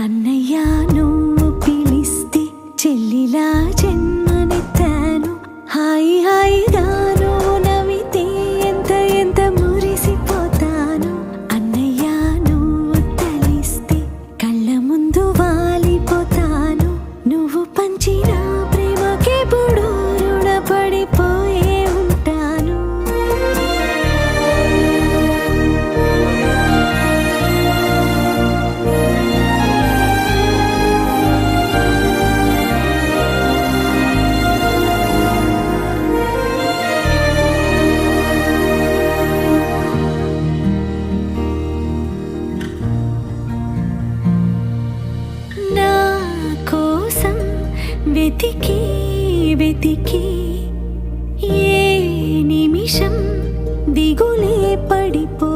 అన్నయ్య నువ్వు పిలిస్తే చెల్లిలా జన్మనెత్తాను. హాయి హాయిగా నువ్వు నవ్వితే ఎంత ఎంత మురిసిపోతాను. అన్నయ్య నువ్వు తలిస్తే కళ్ళ ముందు వాలిపోతాను. నువ్వు పంచిన ప్రేమకెప్పుడు రుణపడిపోయే ఉంటాను. నా కోసం వెతికి వెతికి ఏ నిమిషం దిగులే పడిపో